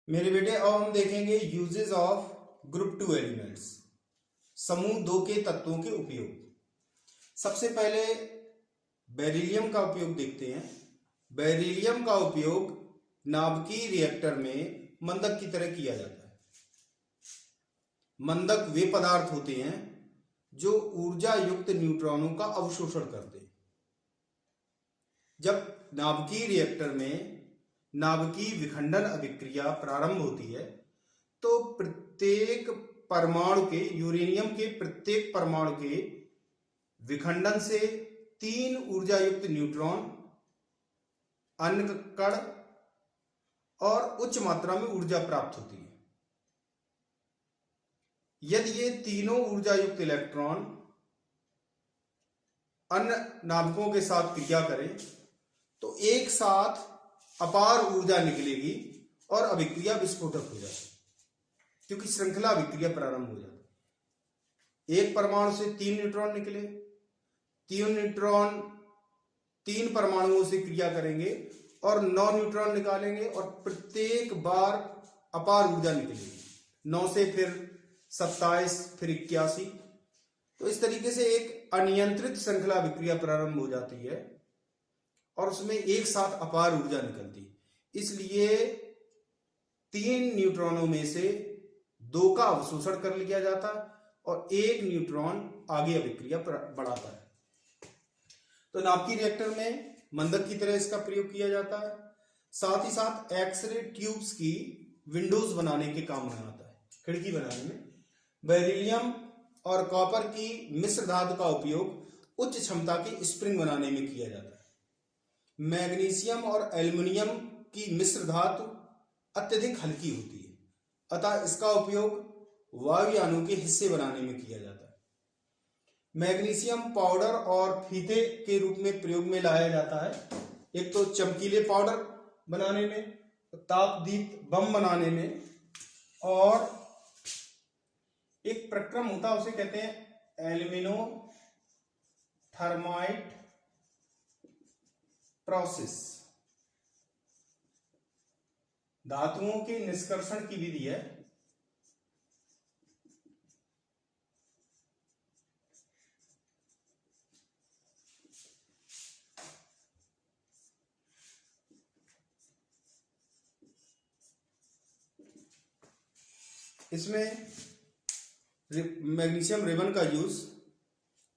मेरे बेटे अब हम देखेंगे यूजेस ऑफ ग्रुप 2 एलिमेंट्स, समूह 2 के तत्वों के उपयोग। सबसे पहले बेरिलियम का उपयोग देखते हैं। बेरिलियम का उपयोग नाभिकीय रिएक्टर में मंदक की तरह किया जाता है। मंदक वे पदार्थ होते हैं जो ऊर्जा युक्त न्यूट्रॉनों का अवशोषण करते हैं। जब नाभिकीय रिएक्टर में नाभिकीय विखंडन अभिक्रिया प्रारंभ होती है तो प्रत्येक परमाणु के, यूरेनियम के प्रत्येक परमाणु के विखंडन से 3 ऊर्जा युक्त न्यूट्रॉन, अन्य कण और उच्च मात्रा में ऊर्जा प्राप्त होती है। यदि ये तीनों ऊर्जा युक्त इलेक्ट्रॉन अन्य नाभिकों के साथ क्रिया करें तो एक साथ अपार ऊर्जा निकलेगी और अभिक्रिया विस्फोटक हो जाती है, क्योंकि श्रृंखला अभिक्रिया प्रारंभ हो जाती है। एक परमाणु से 3 न्यूट्रॉन निकले, 3 न्यूट्रॉन 3 परमाणुओं से क्रिया करेंगे और 9 न्यूट्रॉन निकालेंगे और प्रत्येक बार अपार ऊर्जा निकलेगी। 9 से फिर 27, फिर 81। तो इस तरीके से एक अनियंत्रित श्रृंखला अभिक्रिया प्रारंभ हो जाती है और उसमें एक साथ अपार ऊर्जा निकलती है। इसलिए 3 न्यूट्रॉनों में से 2 का अवशोषण कर लिया जाता है और 1 न्यूट्रॉन आगे अभिक्रिया बढ़ाता है। तो नाभिकीय रिएक्टर में मंदक की तरह इसका प्रयोग किया जाता है। साथ ही साथ एक्सरे ट्यूब्स की विंडोज बनाने के काम में आता है, खिड़की बनाने में। बेरिलियम और कॉपर की मिश्र धातु का उपयोग उच्च क्षमता के स्प्रिंग बनाने में किया जाता है। मैग्नीशियम और एल्युमिनियम की मिश्र धातु अत्यधिक हल्की होती है, अतः इसका उपयोग वायुयानों के हिस्से बनाने में किया जाता है। मैग्नीशियम पाउडर और फीते के रूप में प्रयोग में लाया जाता है। एक तो चमकीले पाउडर बनाने में, तापदीप्त बम बनाने में और एक प्रक्रम होता है, उसे कहते हैं एल्यूमिनो थर्माइट प्रोसेस। धातुओं के निष्कर्षण की विधि है। इसमें मैग्नीशियम रिबन का यूज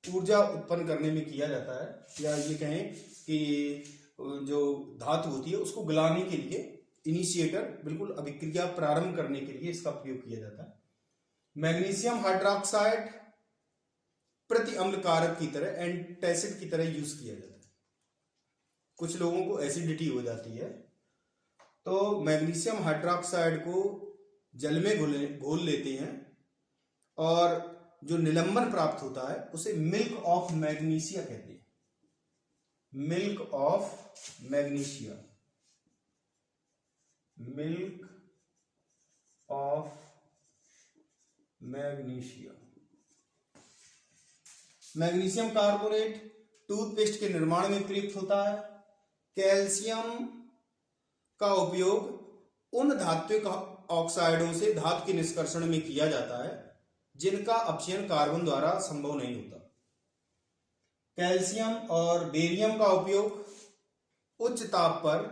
ऊर्जा उत्पन्न करने में किया जाता है, या ये कहें कि जो धातु होती है उसको गलाने के लिए, इनिशिएटर, बिल्कुल अभिक्रिया प्रारंभ करने के लिए इसका प्रयोग किया जाता है। मैग्नीशियम हाइड्रोक्साइड प्रति अम्ल कारक की तरह, एंटासिड की तरह यूज किया जाता है। कुछ लोगों को एसिडिटी हो जाती है तो मैग्नीशियम हाइड्रोक्साइड को जल में घोल लेते हैं और जो निलंबन प्राप्त होता है उसे मिल्क ऑफ मैग्नीशिया कहते हैं। Milk of magnesia, milk of magnesia. Magnesium carbonate toothpaste के निर्माण में प्रयुक्त होता है। कैल्शियम का उपयोग उन धात्विक ऑक्साइडों से धातु के निष्कर्षण में किया जाता है जिनका अपचयन कार्बन द्वारा संभव नहीं होता। कैल्शियम और बेरियम का उपयोग उच्च ताप पर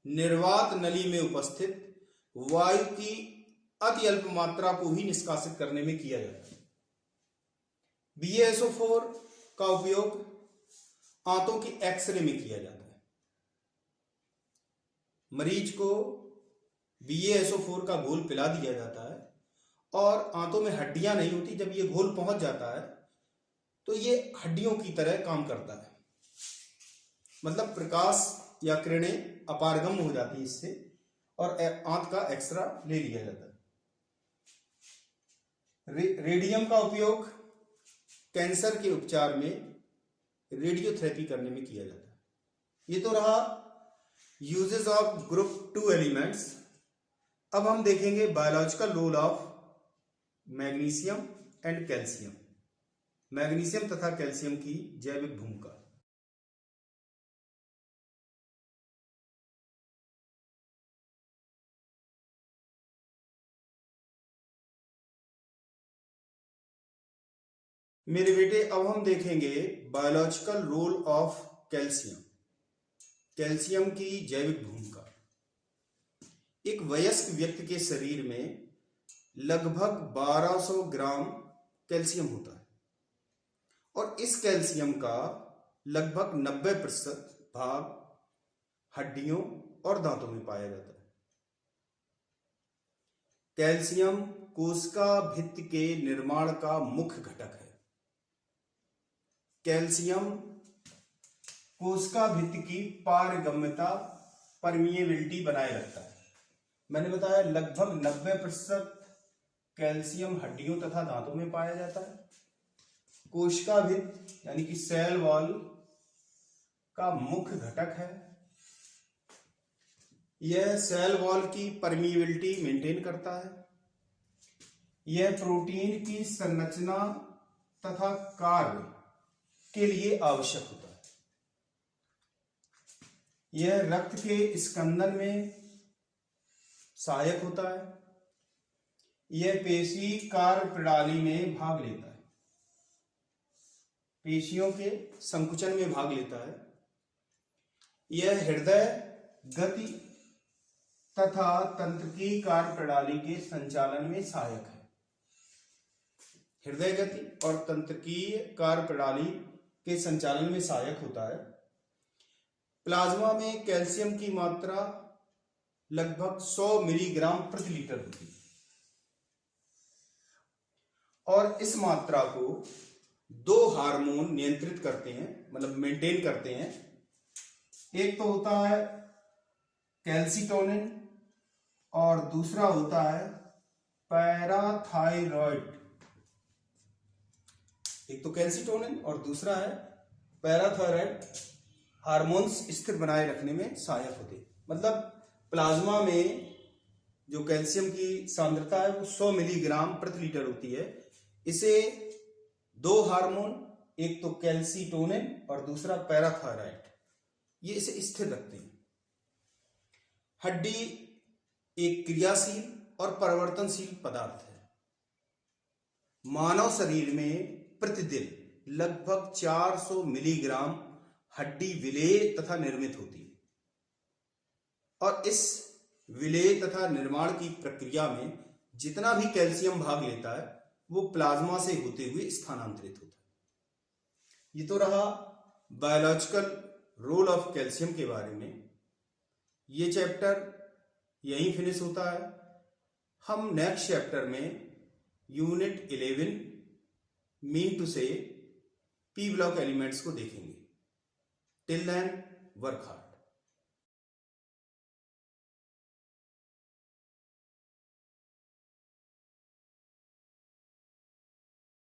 निर्वात नली में उपस्थित वायु की अति अल्प मात्रा को ही निष्कासित करने में किया जाता है। BaSO4 का उपयोग आंतों की एक्सरे में किया जाता है। मरीज को BaSO4 का घोल पिला दिया जाता है और आंतों में हड्डियां नहीं होती। जब ये घोल पहुंच जाता है तो ये हड्डियों की तरह काम करता है, मतलब प्रकाश या किरणें अपारगम हो जाती है इससे, और आंत का एक्सरा ले लिया जाता है। रेडियम का उपयोग कैंसर के उपचार में रेडियोथेरेपी करने में किया जाता है। ये तो रहा यूजेस ऑफ ग्रुप 2 एलिमेंट्स। अब हम देखेंगे biological role of magnesium and calcium, magnesium तथा कैल्शियम की जैविक भूमिका। मेरे बेटे, अब हम देखेंगे biological role of calcium, calcium की जैविक भूमिका। एक वयस्क व्यक्ति के शरीर में लगभग 1200 ग्राम कैल्शियम होता है और इस कैल्शियम का लगभग 90% भाग हड्डियों और दांतों में पाया जाता है। कैल्शियम कोशिका भित्ति के निर्माण का मुख्य घटक है। कैल्शियम कोशिका भित्ति की पारगम्यता, परमिएबिलिटी बनाए रखता है। मैंने बताया लगभग 90% कैल्शियम हड्डियों तथा दांतों में पाया जाता है। कोशिका भित्ति यानी कि सेल वॉल का मुख्य घटक है। यह सेल वॉल की परमिएबिलिटी मेंटेन करता है। यह प्रोटीन की संरचना तथा कार्य के लिए आवश्यक होता है। यह रक्त के स्कंदन में सहायक होता है। यह पेशी कार्य प्रणाली में भाग लेता है, पेशियों के संकुचन में भाग लेता है। यह हृदय गति तथा तंत्रिकी कार्य प्रणाली के संचालन में सहायक है। हृदय गति और तंत्रिकीय कार्य प्रणाली के संचालन में सहायक होता है। प्लाज्मा में कैल्शियम की मात्रा लगभग 100 मिलीग्राम प्रति लीटर होती है और इस मात्रा को 2 हार्मोन नियंत्रित करते हैं, मतलब मेंटेन करते हैं। एक तो होता है कैल्सिटोनिन और दूसरा होता है पैराथायरॉयड। एक तो कैल्सिटोनिन और दूसरा है पैराथायरॉयड। हार्मोन्स स्थिर बनाए रखने में सहायक होते हैं। मतलब प्लाज्मा में जो कैल्शियम की सांद्रता है वो 100 मिलीग्राम प्रति लीटर होती है। इसे दो हार्मोन, एक तो कैल्सीटोनिन और दूसरा पैराथायराइड, ये इसे स्थिर रखते हैं। हड्डी एक क्रियाशील और परिवर्तनशील पदार्थ है। मानव शरीर में प्रतिदिन लगभग 400 मिलीग्राम हड्डी विलेय तथा निर्मित होती है और इस विलेय तथा निर्माण की प्रक्रिया में जितना भी कैल्शियम भाग लेता है वो प्लाज्मा से होते हुए स्थानांतरित होता है। ये तो रहा बायोलॉजिकल रोल ऑफ कैल्शियम के बारे में। ये चैप्टर यहीं फिनिश होता है। हम नेक्स्ट चैप्टर में यूनिट 11 मीन टू से पी ब्लॉक एलिमेंट्स को देखेंगे। Till then work hard.